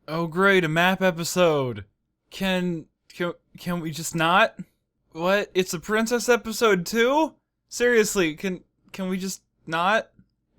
Oh great, a map episode. Can we just not? What? It's a princess episode too? Seriously, can we just not?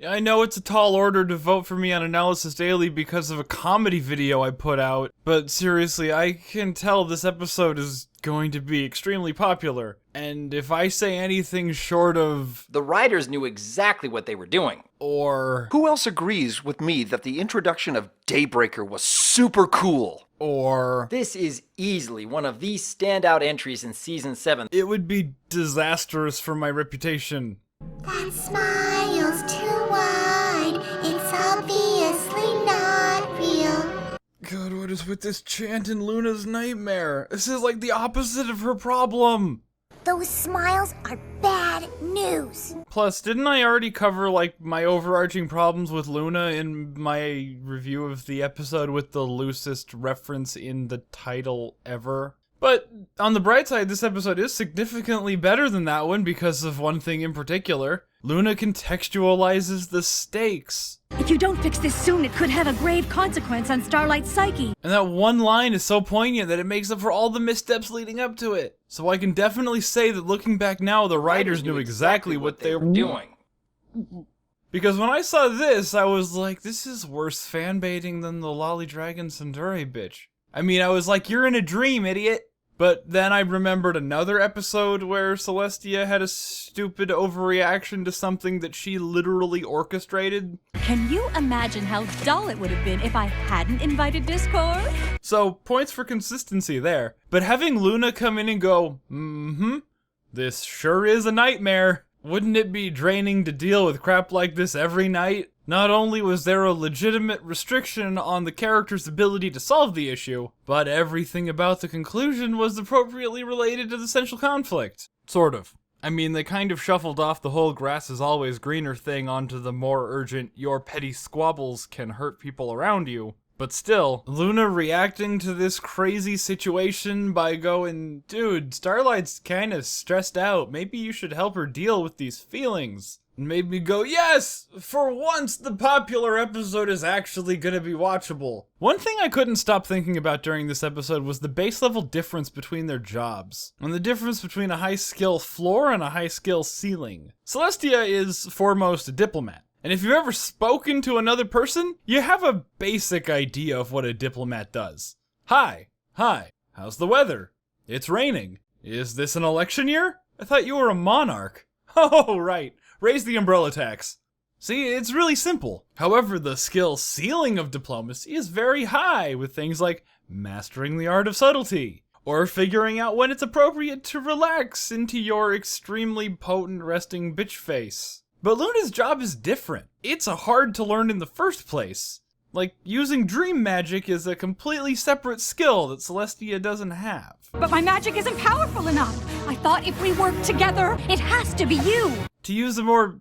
I know it's a tall order to vote for me on Analysis Daily because of a comedy video I put out, but seriously, I can tell this episode is going to be extremely popular. And if I say anything short of... The writers knew exactly what they were doing. Or... Who else agrees with me that the introduction of Daybreaker was super cool? Or... This is easily one of the standout entries in Season 7. It would be disastrous for my reputation. That smile's too wide, it's obviously not real. God, what is with this chant in Luna's nightmare? This is like the opposite of her problem. Those smiles are bad news. Plus, didn't I already cover, like, my overarching problems with Luna in my review of the episode with the loosest reference in the title ever? But on the bright side, this episode is significantly better than that one because of one thing in particular. Luna contextualizes the stakes. If you don't fix this soon, it could have a grave consequence on Starlight's psyche. And that one line is so poignant that it makes up for all the missteps leading up to it. So I can definitely say that looking back now, the writers knew exactly what they were doing. Because when I saw this, I was like, this is worse fanbaiting than the Lolly Dragon Sundere bitch. I mean, I was like, you're in a dream, idiot. But then I remembered another episode where Celestia had a stupid overreaction to something that she literally orchestrated. Can you imagine how dull it would have been if I hadn't invited Discord? So, points for consistency there. But having Luna come in and go, this sure is a nightmare. Wouldn't it be draining to deal with crap like this every night? Not only was there a legitimate restriction on the character's ability to solve the issue, but everything about the conclusion was appropriately related to the central conflict. Sort of. I mean, they kind of shuffled off the whole grass is always greener thing onto the more urgent, your petty squabbles can hurt people around you. But still, Luna reacting to this crazy situation by going, dude, Starlight's kinda stressed out, maybe you should help her deal with these feelings. And made me go, yes! For once, the popular episode is actually gonna be watchable. One thing I couldn't stop thinking about during this episode was the base level difference between their jobs, and the difference between a high skill floor and a high skill ceiling. Celestia is foremost a diplomat, and if you've ever spoken to another person, you have a basic idea of what a diplomat does. Hi, how's the weather? It's raining. Is this an election year? I thought you were a monarch. Oh, right. Raise the umbrella tax. See, it's really simple. However, the skill ceiling of diplomacy is very high, with things like mastering the art of subtlety, or figuring out when it's appropriate to relax into your extremely potent resting bitch face. But Luna's job is different. It's hard to learn in the first place. Like, using dream magic is a completely separate skill that Celestia doesn't have. But my magic isn't powerful enough. I thought if we work together, it has to be you. To use a more,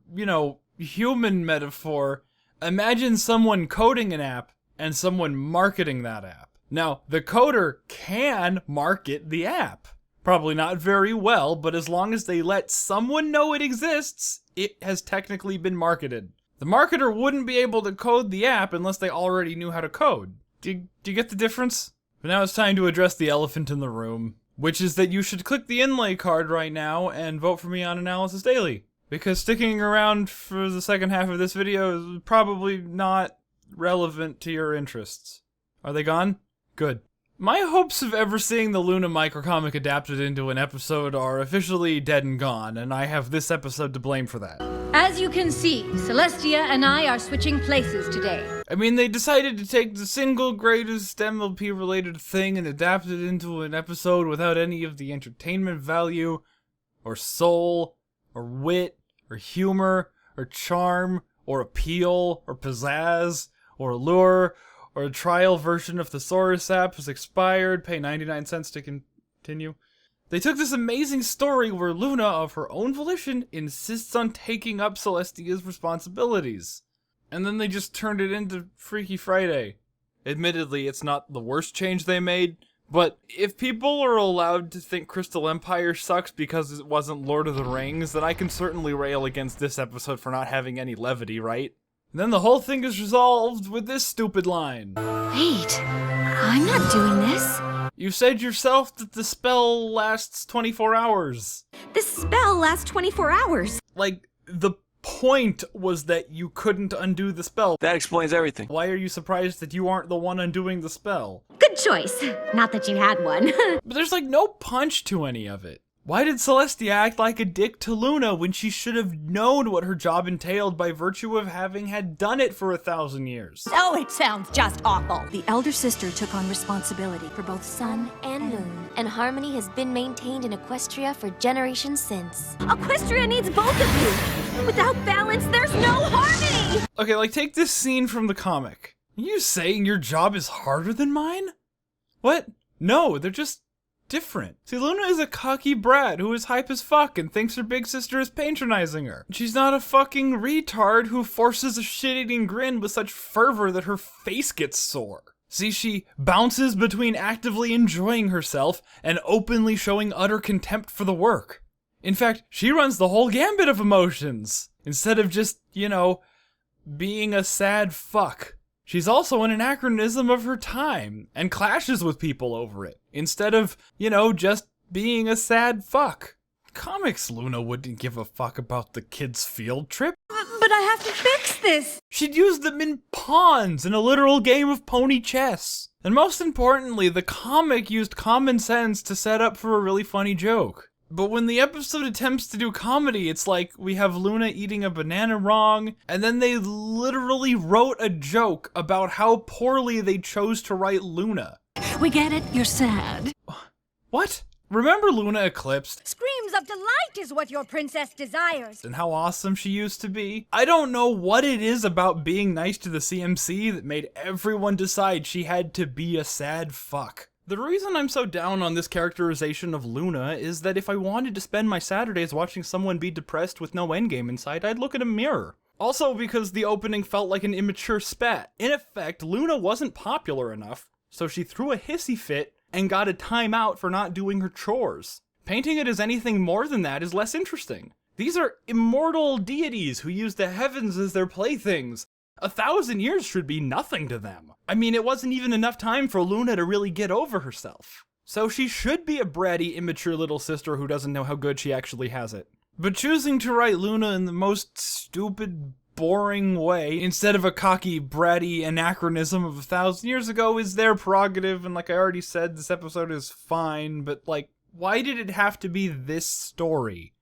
human metaphor, imagine someone coding an app and someone marketing that app. Now, the coder can market the app. Probably not very well, but as long as they let someone know it exists, it has technically been marketed. The marketer wouldn't be able to code the app unless they already knew how to code. Do you get the difference? But now it's time to address the elephant in the room, which is that you should click the inlay card right now and vote for me on Analysis Daily. Because sticking around for the second half of this video is probably not relevant to your interests. Are they gone? Good. My hopes of ever seeing the Luna microcomic adapted into an episode are officially dead and gone, and I have this episode to blame for that. As you can see, Celestia and I are switching places today. I mean, they decided to take the single greatest MLP-related thing and adapt it into an episode without any of the entertainment value, or soul, or wit, or humor, or charm, or appeal, or pizzazz, or allure, or a trial version of Thesaurus app has expired, pay 99 cents to continue. They took this amazing story where Luna, of her own volition, insists on taking up Celestia's responsibilities. And then they just turned it into Freaky Friday. Admittedly, it's not the worst change they made, but if people are allowed to think Crystal Empire sucks because it wasn't Lord of the Rings, then I can certainly rail against this episode for not having any levity, right? And then the whole thing is resolved with this stupid line. Wait, I'm not doing this. You said yourself that the spell lasts 24 hours. This spell lasts 24 hours. Like, the point was that you couldn't undo the spell. That explains everything. Why are you surprised that you aren't the one undoing the spell? Good choice. Not that you had one. But there's like no punch to any of it. Why did Celestia act like a dick to Luna when she should have known what her job entailed by virtue of having had done it for 1,000 years? Oh, it sounds just awful. The elder sister took on responsibility for both sun and moon, and harmony has been maintained in Equestria for generations since. Equestria needs both of you. Without balance, there's no harmony. Okay, like take this scene from the comic. Are you saying your job is harder than mine? What? No, they're just different. See, Luna is a cocky brat who is hype as fuck and thinks her big sister is patronizing her. She's not a fucking retard who forces a shit-eating grin with such fervor that her face gets sore. See, she bounces between actively enjoying herself and openly showing utter contempt for the work. In fact, she runs the whole gambit of emotions, instead of just, being a sad fuck. She's also an anachronism of her time, and clashes with people over it, instead of, just being a sad fuck. Comics Luna wouldn't give a fuck about the kids' field trip. But I have to fix this. She'd use them in pawns in a literal game of pony chess. And most importantly, the comic used common sense to set up for a really funny joke. But when the episode attempts to do comedy, it's like we have Luna eating a banana wrong, and then they literally wrote a joke about how poorly they chose to write Luna. We get it, you're sad. What? Remember Luna Eclipsed? Screams of delight is what your princess desires. And how awesome she used to be? I don't know what it is about being nice to the CMC that made everyone decide she had to be a sad fuck. The reason I'm so down on this characterization of Luna is that if I wanted to spend my Saturdays watching someone be depressed with no endgame in sight, I'd look at a mirror. Also because the opening felt like an immature spat. In effect, Luna wasn't popular enough, so she threw a hissy fit and got a timeout for not doing her chores. Painting it as anything more than that is less interesting. These are immortal deities who use the heavens as their playthings. 1,000 years should be nothing to them. I mean, it wasn't even enough time for Luna to really get over herself. So she should be a bratty, immature little sister who doesn't know how good she actually has it. But choosing to write Luna in the most stupid, boring way, instead of a cocky, bratty anachronism of 1,000 years ago, is their prerogative, and like I already said, this episode is fine, but why did it have to be this story?